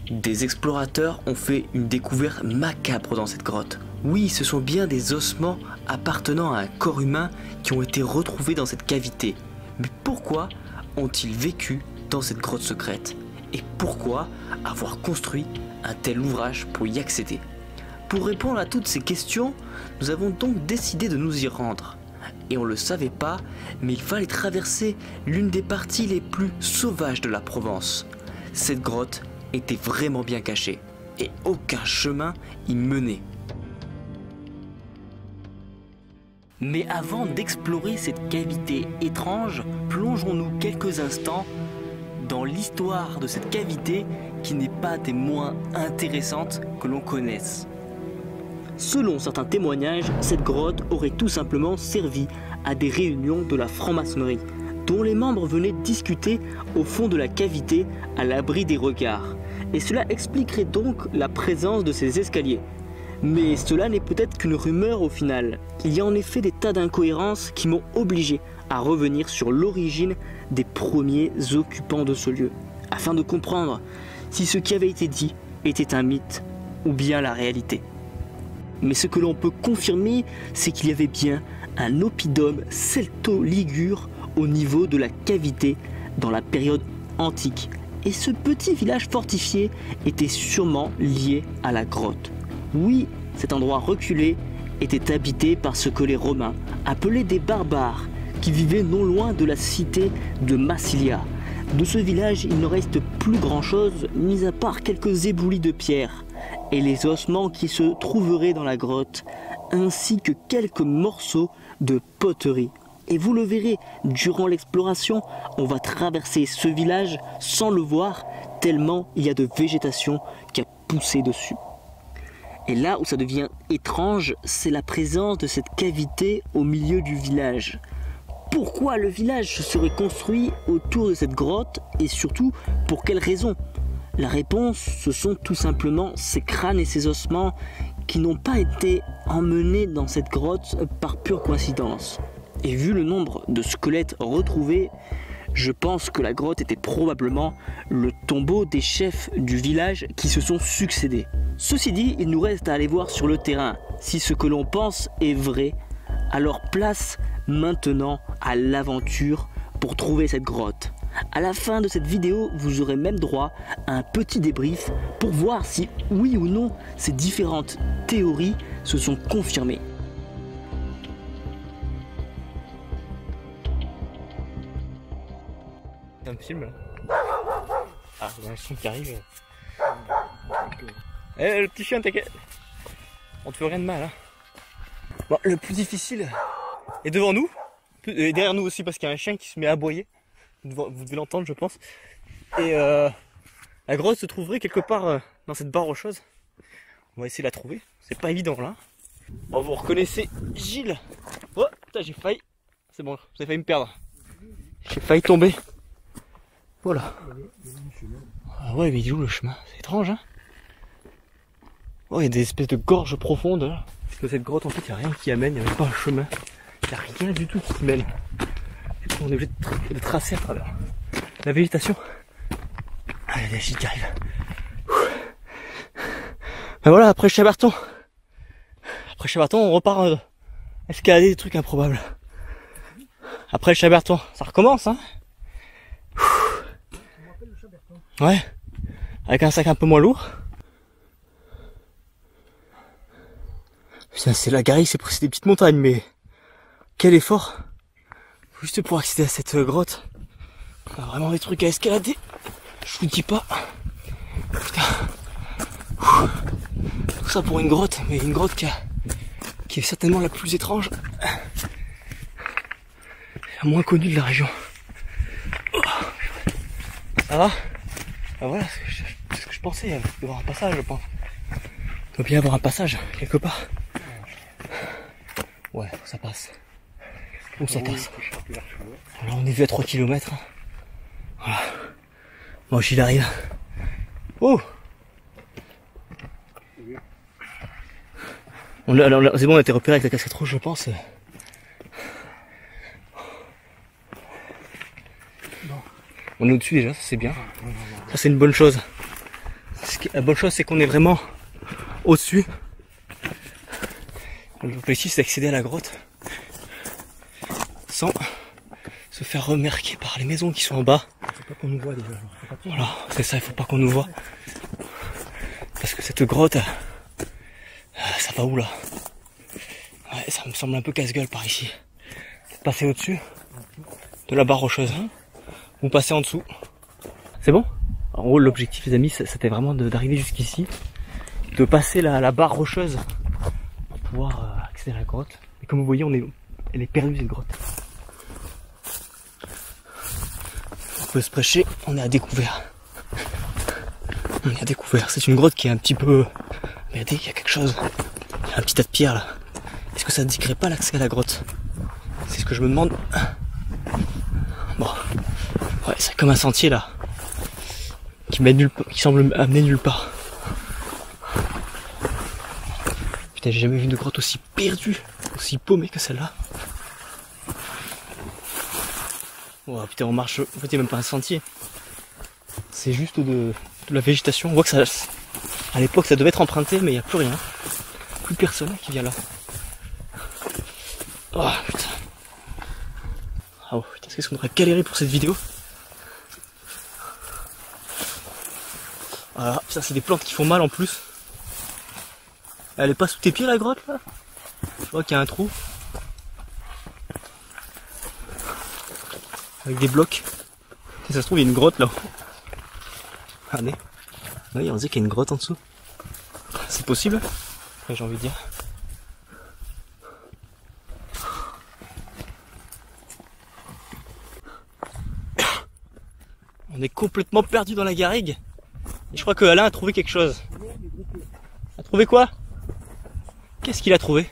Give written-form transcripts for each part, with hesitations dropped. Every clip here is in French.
Des explorateurs ont fait une découverte macabre dans cette grotte. Oui, ce sont bien des ossements appartenant à un corps humain qui ont été retrouvés dans cette cavité. Mais pourquoi ont-ils vécu dans cette grotte secrète? Et pourquoi avoir construit un tel ouvrage pour y accéder? Pour répondre à toutes ces questions, nous avons donc décidé de nous y rendre. Et on ne le savait pas, mais il fallait traverser l'une des parties les plus sauvages de la Provence. Cette grotte était vraiment bien cachée et aucun chemin y menait. Mais avant d'explorer cette cavité étrange, plongeons-nous quelques instants dans l'histoire de cette cavité qui n'est pas des moins intéressantes que l'on connaisse. Selon certains témoignages, cette grotte aurait tout simplement servi à des réunions de la franc-maçonnerie, dont les membres venaient discuter au fond de la cavité à l'abri des regards. Et cela expliquerait donc la présence de ces escaliers. Mais cela n'est peut-être qu'une rumeur au final. Il y a en effet des tas d'incohérences qui m'ont obligé à revenir sur l'origine des premiers occupants de ce lieu, afin de comprendre si ce qui avait été dit était un mythe ou bien la réalité. Mais ce que l'on peut confirmer, c'est qu'il y avait bien un oppidum celto-ligure au niveau de la cavité dans la période antique. Et ce petit village fortifié était sûrement lié à la grotte. Oui, cet endroit reculé était habité par ce que les Romains appelaient des barbares, qui vivaient non loin de la cité de Massilia. De ce village, il ne reste plus grand-chose, mis à part quelques éboulis de pierre, et les ossements qui se trouveraient dans la grotte, ainsi que quelques morceaux de poterie. Et vous le verrez, durant l'exploration, on va traverser ce village sans le voir, tellement il y a de végétation qui a poussé dessus. Et là où ça devient étrange, c'est la présence de cette cavité au milieu du village. Pourquoi le village se serait construit autour de cette grotte et surtout pour quelles raisons? La réponse, ce sont tout simplement ces crânes et ces ossements qui n'ont pas été emmenés dans cette grotte par pure coïncidence. Et vu le nombre de squelettes retrouvés, je pense que la grotte était probablement le tombeau des chefs du village qui se sont succédés. Ceci dit, il nous reste à aller voir sur le terrain. Si ce que l'on pense est vrai, alors place maintenant à l'aventure pour trouver cette grotte. À la fin de cette vidéo, vous aurez même droit à un petit débrief pour voir si oui ou non ces différentes théories se sont confirmées. Un film là. Ah, il y a un son qui arrive. Eh, le petit chien, t'inquiète. On te fait rien de mal, hein. Bon, le plus difficile est devant nous. Et derrière nous aussi parce qu'il y a un chien qui se met à aboyer. Vous devez l'entendre, je pense. Et la grotte se trouverait quelque part dans cette barre rocheuse. On va essayer de la trouver. C'est pas évident là. Bon, vous reconnaissez Gilles. Oh, putain, j'ai failli. C'est bon, vous avez failli me perdre. J'ai failli tomber. Voilà. Ah ouais, mais il est où le chemin? C'est étrange, hein? Oh, il y a des espèces de gorges profondes là. Parce que cette grotte, en fait, il n'y a rien qui amène, il n'y a même pas un chemin. Il n'y a rien du tout qui mène. Et puis, on est obligé de tracer à travers la végétation. Ah, il y a des Gilles qui arrivent. Ben voilà, après Chaberton. Après Chaberton, on repart escalader des trucs improbables. Après le Chaberton, ça recommence, hein? Ouais, avec un sac un peu moins lourd. Putain, c'est la Garrigue, c'est des petites montagnes, mais quel effort! Juste pour accéder à cette grotte. On a vraiment des trucs à escalader. Je vous dis pas. Putain. Tout ça pour une grotte, mais une grotte qui est certainement la plus étrange. La moins connue de la région. Ça va? Ah voilà, c'est ce que je pensais, il doit y avoir un passage, je pense. Il doit bien y avoir un passage, quelque part. Ouais, ça passe. Ou ça casse. Là, on est vu à 3 km. Voilà. Bon, j'y arrive. Oh! C'est bon, on a été repéré avec la casquette rouge, je pense. On est au-dessus déjà, ça c'est bien. Ça c'est une bonne chose. La bonne chose, c'est qu'on est vraiment au-dessus. L'objectif, c'est d'accéder à la grotte sans se faire remarquer par les maisons qui sont en bas. Faut pas qu'on nous voit déjà. Voilà, c'est ça, il faut pas qu'on nous voit. Parce que cette grotte, ça va où là? Ouais, ça me semble un peu casse-gueule par ici. Passer au-dessus de la barre rocheuse. Ou passer en dessous. C'est bon? En gros, l'objectif, les amis, c'était vraiment d'arriver jusqu'ici. De passer la barre rocheuse pour pouvoir accéder à la grotte. Et comme vous voyez, elle est perdue cette grotte. On peut se prêcher, on est à découvert. On est à découvert. C'est une grotte qui est un petit peu... Regardez, il y a quelque chose. Il y a un petit tas de pierres là. Est-ce que ça ne indiquerait pas l'accès à la grotte? C'est ce que je me demande. Bon. Ouais, c'est comme un sentier là. Qui semble amener nulle part. Putain, j'ai jamais vu une grotte aussi perdue, aussi paumée que celle-là. Oh putain, on marche, en fait il n'y a même pas un sentier. C'est juste de la végétation. On voit que ça, à l'époque ça devait être emprunté, mais il n'y a plus rien. Plus personne qui vient là. Oh putain. Ah oh putain, qu'est-ce qu'on aurait galéré pour cette vidéo. Voilà, ça c'est des plantes qui font mal en plus. Elle est pas sous tes pieds la grotte là? Je vois qu'il y a un trou. Avec des blocs. Si ça se trouve il y a une grotte là. Allez. Oui, on disait qu'il y a une grotte en dessous. C'est possible? Ouais, j'ai envie de dire. On est complètement perdu dans la garrigue. Et je crois que Alain a trouvé quelque chose. A trouvé quoi? Qu'est-ce qu'il a trouvé?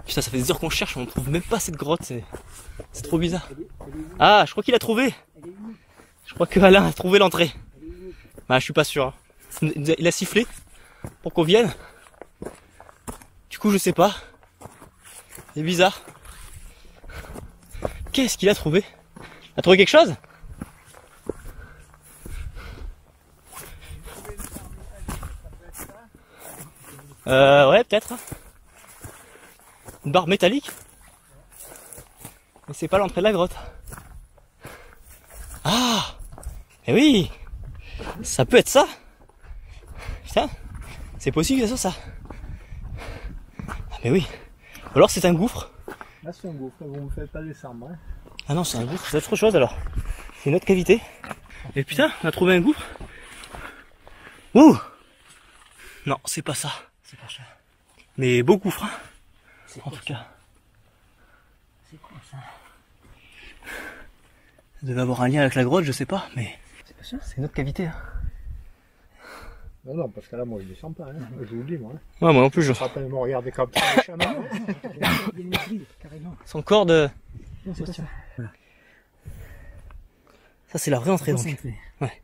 Putain, ça fait des heures qu'on cherche, on trouve même pas cette grotte, c'est trop bizarre. Ah, je crois qu'il a trouvé. Je crois que Alain a trouvé l'entrée. Bah, je suis pas sûr. Hein. Il a sifflé pour qu'on vienne. Du coup, je sais pas. C'est bizarre. Qu'est-ce qu'il a trouvé? Il a trouvé quelque chose? Ouais, peut-être. Une barre métallique. Mais c'est pas l'entrée de la grotte. Ah! Eh oui! Ça peut être ça! Putain! C'est possible que ce soit ça! Ah mais oui! Ou alors c'est un gouffre. Là c'est un gouffre, vous me faites pas descendre. Hein. Ah non, c'est un gouffre, c'est autre chose alors. C'est une autre cavité. Et putain, on a trouvé un gouffre. Ouh! Non, c'est pas ça. C'est pas ça. Mais beau gouffre, hein. En tout cas. C'est quoi ça? Ça devait avoir un lien avec la grotte, je sais pas, mais... C'est pas ça, c'est une autre cavité. Hein. Non, non, parce que là, moi, je descends pas, hein. Je vous le dis, moi. Hein. Ouais, moi non plus, je... Rappelle, me regarder comme ça, les chamans. Il y a une église, carrément. Son corps de... Non, c'est pas ça. Voilà. Ça, c'est la vraie entrée, donc. Ouais.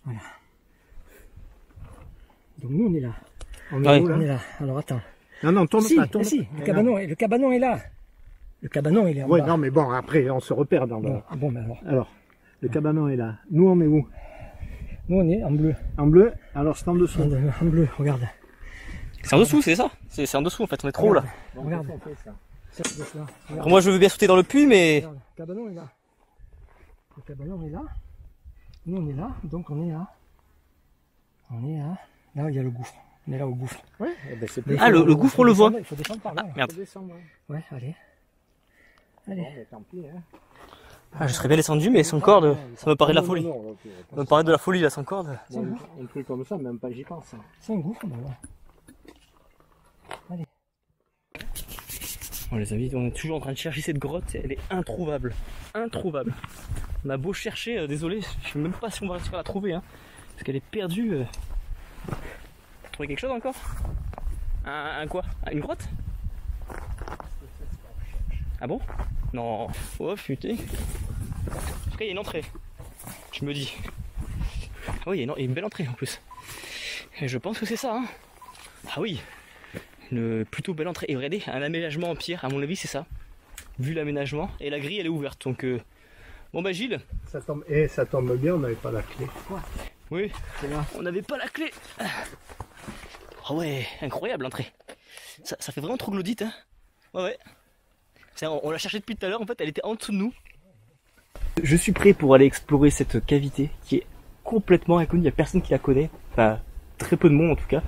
Voilà. Donc, nous, on est là. On est là. Alors, attends. Non, non, tourne pas, tourne. Si, le cabanon est là. Le cabanon, il est en bas. Oui, non, mais bon, après, on se repère dans le... Bon, mais alors. Alors, le cabanon est là. Nous, on est où? Nous, on est en bleu. En bleu? Alors, c'est en dessous. En bleu, regarde. C'est en dessous, c'est ça? C'est en dessous, en fait, on est trop haut, là. Regarde. Alors, moi, je veux bien sauter dans le puits, mais... Regarde, le cabanon est là. Le cabanon est là. Nous, on est là, donc on est là. On est là. Là, il y a le gouffre. On est là au gouffre. Oui, ben ah, le gouffre, on le voit. Il faut descendre par là. Ah, merde. Ouais, allez. Allez. Bon, tant pis, hein. Ah, je serais bien descendu, mais sans corde, ça me paraît de la folie. Ça me paraît de la folie, là, sans corde. Un truc comme ça, même pas j'y pense. C'est un gouffre, ben ouais. Allez. Bon, les amis, on est toujours en train de chercher cette grotte, elle est introuvable. Introuvable. On a beau chercher, désolé, je sais même pas si on va réussir à la trouver, hein. Parce qu'elle est perdue. T'as trouvé quelque chose encore? Un quoi? Une grotte? Ah bon? Non. Oh putain. En tout cas, il y a une entrée. Je me dis. Ah oui, il y a une belle entrée en plus. Et je pense que c'est ça. Hein. Ah oui. Une plutôt belle entrée. Et regardez, un aménagement en pierre. À mon avis, c'est ça. Vu l'aménagement. Et la grille, elle est ouverte. Donc, bon bah Gilles. Ça tombe bien, on n'avait pas la clé. Quoi? Oui, on n'avait pas la clé. Ah ouais, incroyable l'entrée. Ça fait vraiment troglodyte, hein. Ouais. On l'a cherché depuis tout à l'heure, en fait elle était en dessous de nous. Je suis prêt pour aller explorer cette cavité qui est complètement inconnue, il n'y a personne qui la connaît. Enfin, très peu de monde en tout cas.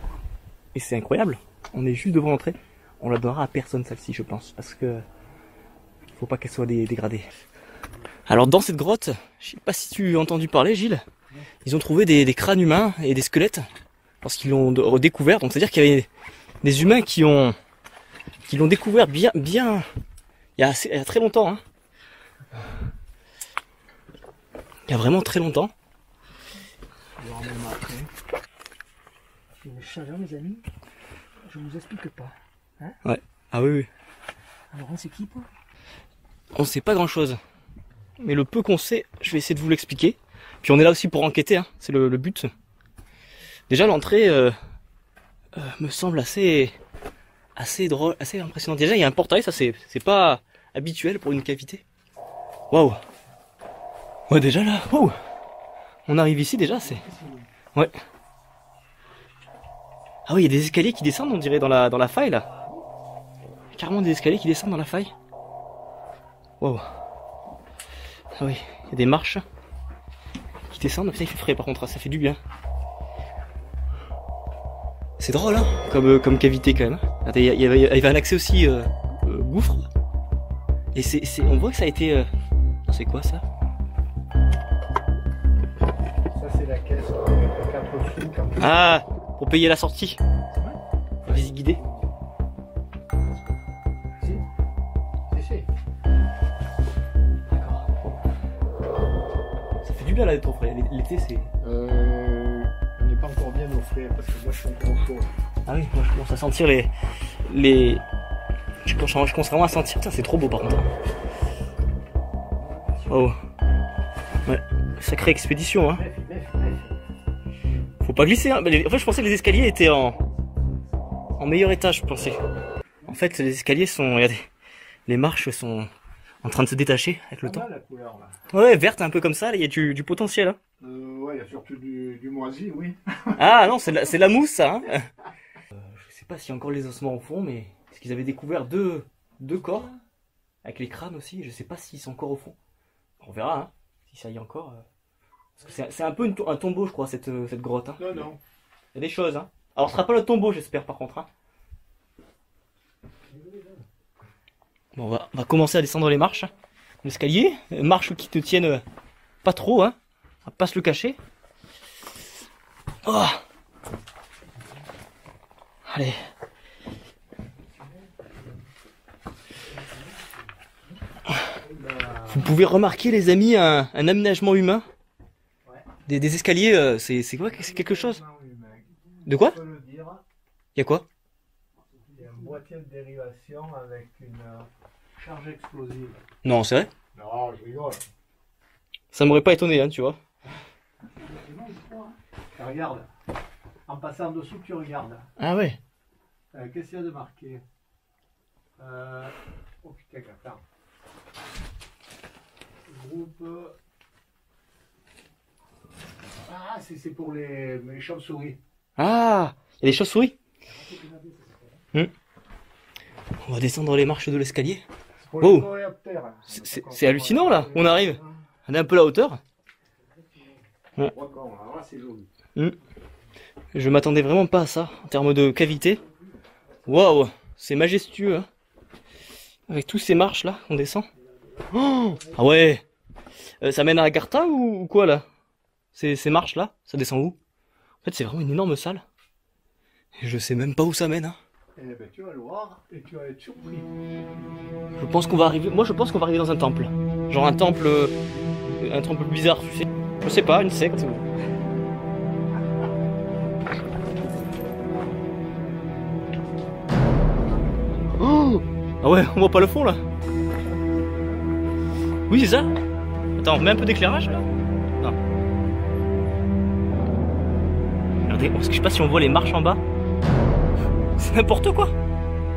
Et c'est incroyable. On est juste devant l'entrée. On la donnera à personne celle-ci, je pense, parce que faut pas qu'elle soit dégradée. Alors dans cette grotte, je sais pas si tu as entendu parler, Gilles, ils ont trouvé des crânes humains et des squelettes parce qu'ils l'ont redécouvert. Donc c'est-à-dire qu'il y avait des humains qui l'ont découvert bien il y a très longtemps. Hein. Il y a vraiment très longtemps. C'est une chaleur, mes amis. Je vous explique pas. Hein? Ouais. Ah oui. Alors on sait qui, toi? On sait pas grand-chose. Mais le peu qu'on sait, je vais essayer de vous l'expliquer. Puis on est là aussi pour enquêter, hein. C'est le but. Déjà l'entrée me semble assez drôle, assez impressionnante. Déjà il y a un portail, ça c'est pas habituel pour une cavité. Waouh. Ouais déjà là, waouh. On arrive ici déjà, c'est... Ouais. Ah oui, il y a des escaliers qui descendent, on dirait, dans la faille là. Carrément des escaliers qui descendent dans la faille. Waouh. Ah oui, il y a des marches qui descendent. Putain, il fait frais par contre, ça fait du bien. C'est drôle, hein, comme cavité quand même. Attends, il y avait un accès aussi gouffre. Et on voit que ça a été... C'est quoi ça? Ça c'est la caisse de 4 sous. Ah, pour payer la sortie. Visite guidée. Bien là d'être au frais, l'été c'est... On n'est pas encore bien au frais parce que moi je suis encore au chaud. Ah oui, moi je commence à sentir je commence vraiment à sentir, putain c'est trop beau par contre. Oh. Ouais, sacrée expédition hein. Faut pas glisser hein, en fait je pensais que les escaliers étaient en meilleur état je pensais. En fait les escaliers sont, regardez, les marches sont en train de se détacher avec le temps. La couleur, là. Ouais, verte un peu comme ça, il y a du potentiel. Hein. Ouais, il y a surtout du moisi, oui. Ah non, c'est la mousse ça. Hein. Je sais pas s'il y a encore les ossements au fond, mais est-ce qu'ils avaient découvert deux corps avec les crânes aussi. Je sais pas s'ils sont encore au fond. On verra hein, si ça y est encore. Parce que c'est un peu un tombeau, je crois, cette grotte. Hein. Non. Il y a des choses. Hein. Alors, ce sera pas le tombeau, j'espère par contre. Hein. Bon, on va commencer à descendre les marches. L'escalier, marches qui te tiennent pas trop, hein. On va pas se le cacher. Oh. Allez. Vous pouvez remarquer, les amis, un aménagement humain. Des escaliers, c'est quoi? C'est quelque chose? De quoi? Il y a quoi? Il y a un boîtier de dérivation avec une charge explosive. Non, c'est vrai? Non, je rigole. Ça m'aurait pas étonné, hein, tu vois. Regarde. En passant en dessous, tu regardes. Ah ouais. Qu'est-ce qu'il y a de marqué? Oh putain, attends. Groupe. Ah, c'est pour les chauves-souris. Ah, il y a des chauves-souris. On va descendre les marches de l'escalier. Oh, c'est hallucinant là, on arrive. On a un peu la hauteur. Je m'attendais vraiment pas à ça en termes de cavité. Waouh, c'est majestueux. Hein. Avec tous ces marches là, on descend. Oh, ah ouais. Ça mène à Agartha ou quoi là? Ces marches là, ça descend où? En fait, c'est vraiment une énorme salle. Et je sais même pas où ça mène. Hein. Eh ben, tu vas le voir et tu vas être surpris. Je pense qu'on va arriver. Moi, je pense qu'on va arriver dans un temple. Genre un temple bizarre, tu sais. Je sais pas, une secte. Oh, ah ouais, on voit pas le fond là. Oui, c'est ça. Attends, on met un peu d'éclairage là. Non. Regardez, parce que je sais pas si on voit les marches en bas. C'est n'importe quoi.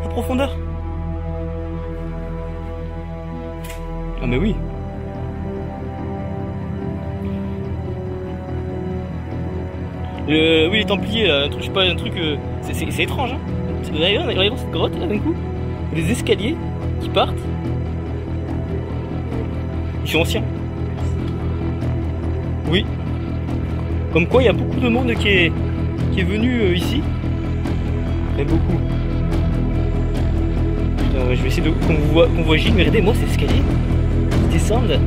La profondeur. Ah mais oui. Oui, les Templiers, un truc, je sais pas, un truc... c'est étrange, hein. Vous allez voir cette grotte, là, d'un coup. Des escaliers qui partent. Ils sont anciens. Oui. Comme quoi, il y a beaucoup de monde qui est venu ici. Mais beaucoup. Putain, je vais essayer de... qu'on voit Gilles, mais regardez-moi ces escaliers. Ils descendent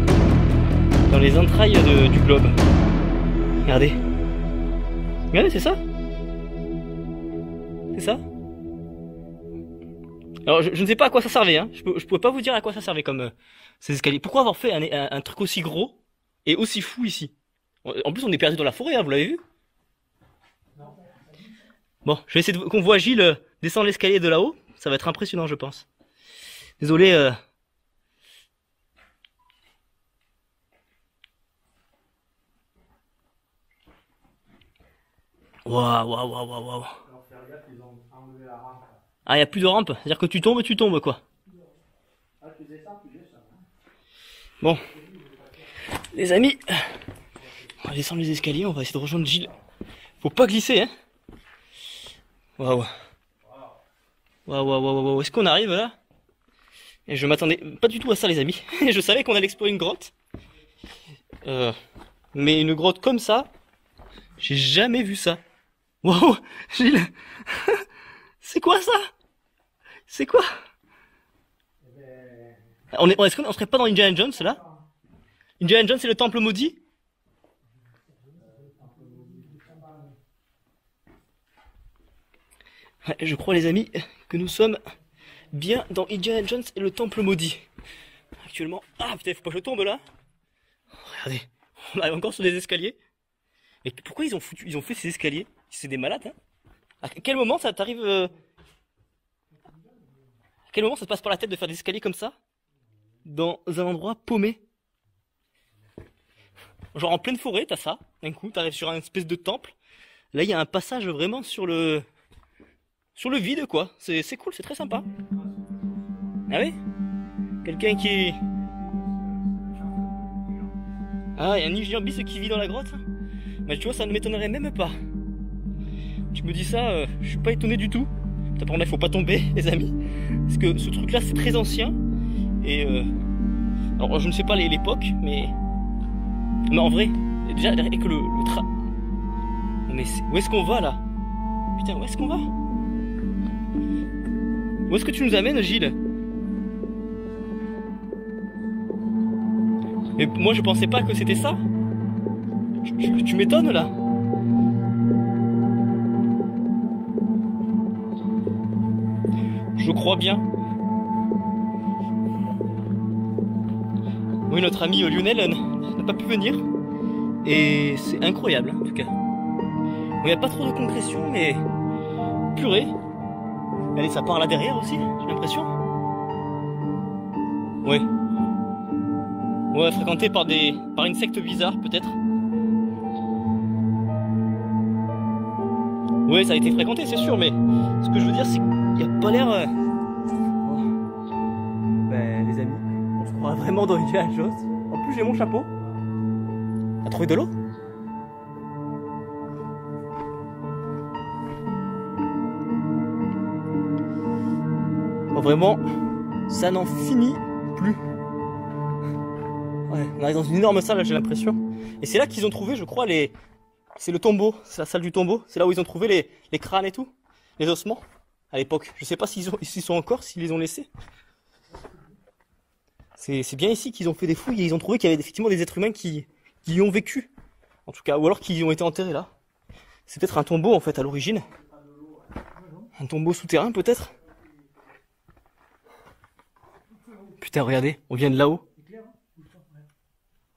dans les entrailles du globe. Regardez. Regardez, c'est ça. C'est ça. Alors, je ne sais pas à quoi ça servait, hein. Je pourrais pas vous dire à quoi ça servait comme ces escaliers. Pourquoi avoir fait un truc aussi gros et aussi fou ici? En plus, on est perdu dans la forêt, hein, vous l'avez vu? Bon, je vais essayer qu'on voit Gilles descendre l'escalier de là-haut. Ça va être impressionnant, je pense. Désolé. Waouh. Ah, il n'y a plus de rampe. C'est-à-dire que tu tombes, quoi. Bon. Les amis, on va descendre les escaliers, on va essayer de rejoindre Gilles. Faut pas glisser, hein. Waouh. Est-ce qu'on arrive là? Et je m'attendais pas du tout à ça, les amis. Je savais qu'on allait explorer une grotte. Mais une grotte comme ça, j'ai jamais vu ça. Wow, Gilles. C'est quoi ça? C'est quoi? Est-ce qu'on serait pas dans Indiana Jones là? Indiana Jones, c'est le temple maudit? Ouais, je crois, les amis, que nous sommes bien dans Indiana Jones et le temple maudit. Actuellement. Ah putain, faut pas que je tombe là. Regardez, on arrive encore sur des escaliers. Mais pourquoi ils ont fait ces escaliers? C'est des malades, hein. À quel moment ça t'arrive à quel moment ça te passe par la tête de faire des escaliers comme ça? Dans un endroit paumé? Genre en pleine forêt, t'as ça. D'un coup, t'arrives sur un espèce de temple. Là, il y a un passage vraiment sur le vide, quoi. C'est cool, c'est très sympa. Ah oui? Quelqu'un qui... Ah, il y a un ingénieur bis qui vit dans la grotte. Mais tu vois, ça ne m'étonnerait même pas. Tu me dis ça, je suis pas étonné du tout. Par contre, là, il faut pas tomber, les amis. Parce que ce truc-là, c'est très ancien. Et alors, je ne sais pas l'époque, mais en vrai, déjà, et que le train... Mais où est-ce qu'on va, là? Putain, où est-ce qu'on va? Où est-ce que tu nous amènes, Gilles? Mais moi, je pensais pas que c'était ça. Tu m'étonnes, là. Je crois bien. Oui, notre ami Lionel n'a pas pu venir. Et c'est incroyable, en tout cas. Il n'y a pas trop de concrétion, mais... Purée. Allez, ça part là derrière aussi, j'ai l'impression. Ouais. Ouais, fréquenté par une secte bizarre, peut-être. Ouais, ça a été fréquenté, c'est sûr, mais... Ce que je veux dire, c'est qu'il n'y a pas l'air... Ben, les amis, on se croit vraiment dans Indiana Jones. En plus, j'ai mon chapeau. T'as trouvé de l'eau? Oh, vraiment, ça n'en finit plus. Ouais, on arrive dans une énorme salle, j'ai l'impression. Et c'est là qu'ils ont trouvé, je crois, c'est le tombeau, c'est la salle du tombeau. C'est là où ils ont trouvé les crânes et tout, les ossements, à l'époque. Je sais pas s'ils sont encore, s'ils les ont laissés. C'est bien ici qu'ils ont fait des fouilles et ils ont trouvé qu'il y avait effectivement des êtres humains qui y ont vécu. En tout cas, ou alors qui y ont été enterrés là. C'est peut-être un tombeau en fait à l'origine. Un tombeau souterrain peut-être. Putain, regardez, on vient de là-haut.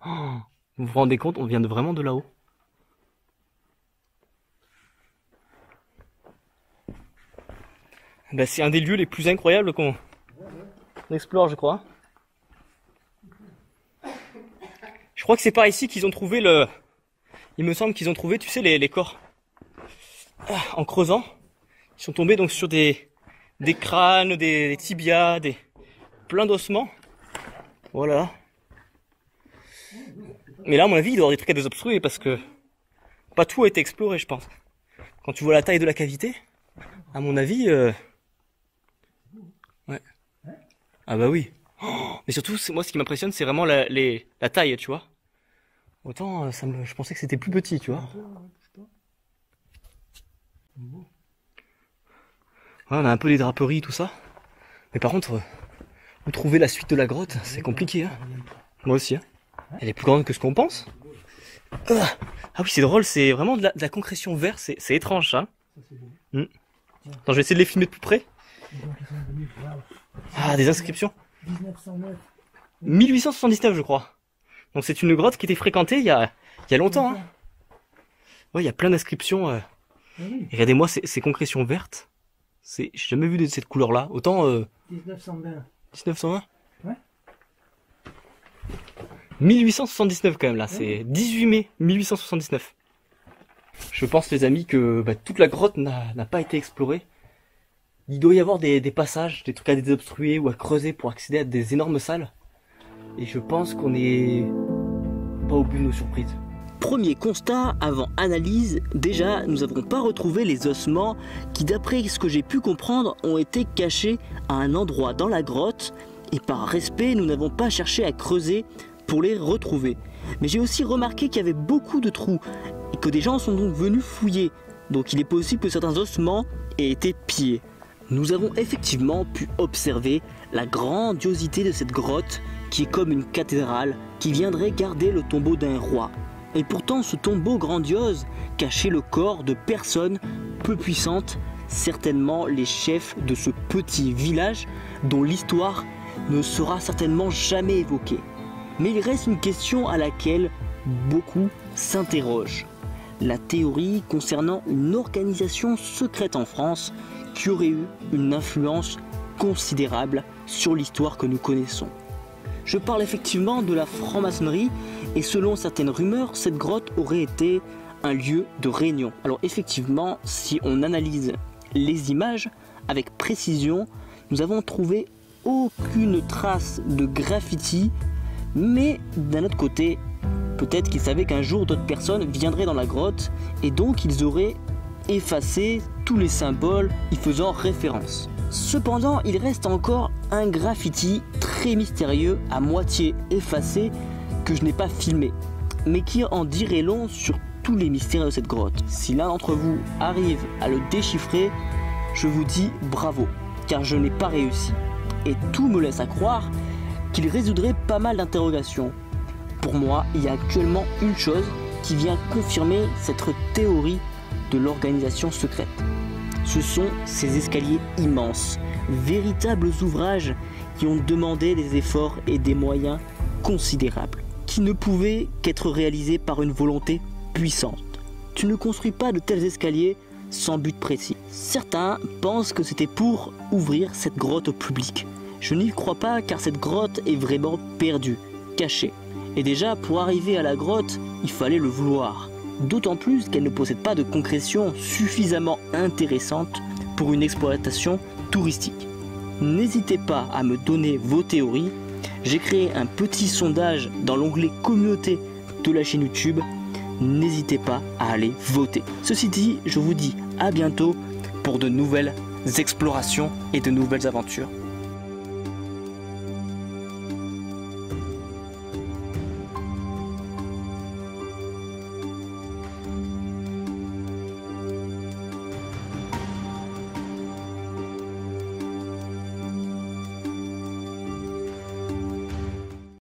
Oh, vous vous rendez compte, on vient vraiment de là-haut. Ben, c'est un des lieux les plus incroyables qu'on explore, je crois. Je crois que c'est par ici qu'ils ont trouvé il me semble qu'ils ont trouvé, tu sais, les corps. En creusant, ils sont tombés donc sur des crânes, des tibias, plein d'ossements. Voilà. Mais là, à mon avis, il doit y avoir des trucs à désobstruer parce que pas tout a été exploré, je pense. Quand tu vois la taille de la cavité, à mon avis, ouais. Ah bah oui. Oh, mais surtout, moi, ce qui m'impressionne, c'est vraiment la taille, tu vois. Autant, je pensais que c'était plus petit, tu vois. Ouais, on a un peu les draperies, tout ça. Mais par contre, où trouver la suite de la grotte, c'est compliqué. Hein. Moi aussi. Hein. Elle est plus grande que ce qu'on pense. Ah oui, c'est drôle, c'est vraiment de la concrétion verte, c'est étrange ça. Attends, je vais essayer de les filmer de plus près. Ah, des inscriptions. 1879, je crois. Donc c'est une grotte qui était fréquentée il y a longtemps. Hein. Ouais, il y a plein d'inscriptions. Regardez-moi ces concrétions vertes. J'ai jamais vu de cette couleur-là. Autant... 1920. 1920 ouais. 1879 quand même là. C'est 18 mai 1879. Je pense les amis que toute la grotte n'a pas été explorée. Il doit y avoir des passages, des trucs à désobstruer ou à creuser pour accéder à des énormes salles. Et je pense qu'on n'est pas au bout de nos surprises. Premier constat avant analyse, déjà nous n'avons pas retrouvé les ossements qui d'après ce que j'ai pu comprendre ont été cachés à un endroit dans la grotte et par respect nous n'avons pas cherché à creuser pour les retrouver. Mais j'ai aussi remarqué qu'il y avait beaucoup de trous et que des gens sont donc venus fouiller, donc il est possible que certains ossements aient été pillés. Nous avons effectivement pu observer la grandiosité de cette grotte qui est comme une cathédrale qui viendrait garder le tombeau d'un roi. Et pourtant ce tombeau grandiose cachait le corps de personnes peu puissantes, certainement les chefs de ce petit village dont l'histoire ne sera certainement jamais évoquée. Mais il reste une question à laquelle beaucoup s'interrogent. La théorie concernant une organisation secrète en France qui aurait eu une influence considérable sur l'histoire que nous connaissons. Je parle effectivement de la franc-maçonnerie et selon certaines rumeurs, cette grotte aurait été un lieu de réunion. Alors effectivement, si on analyse les images avec précision, nous avons trouvé aucune trace de graffiti, mais d'un autre côté, peut-être qu'ils savaient qu'un jour d'autres personnes viendraient dans la grotte et donc ils auraient effacé tous les symboles y faisant référence. Cependant, il reste encore un graffiti très mystérieux à moitié effacé que je n'ai pas filmé, mais qui en dirait long sur tous les mystères de cette grotte. Si l'un d'entre vous arrive à le déchiffrer, je vous dis bravo, car je n'ai pas réussi. Et tout me laisse à croire qu'il résoudrait pas mal d'interrogations. Pour moi, il y a actuellement une chose qui vient confirmer cette théorie de l'organisation secrète. Ce sont ces escaliers immenses, véritables ouvrages qui ont demandé des efforts et des moyens considérables, qui ne pouvaient qu'être réalisés par une volonté puissante. Tu ne construis pas de tels escaliers sans but précis. Certains pensent que c'était pour ouvrir cette grotte au public. Je n'y crois pas car cette grotte est vraiment perdue, cachée. Et déjà, pour arriver à la grotte, il fallait le vouloir. D'autant plus qu'elle ne possède pas de concrétion suffisamment intéressante pour une exploitation touristique. N'hésitez pas à me donner vos théories. J'ai créé un petit sondage dans l'onglet communauté de la chaîne YouTube. N'hésitez pas à aller voter. Ceci dit, je vous dis à bientôt pour de nouvelles explorations et de nouvelles aventures.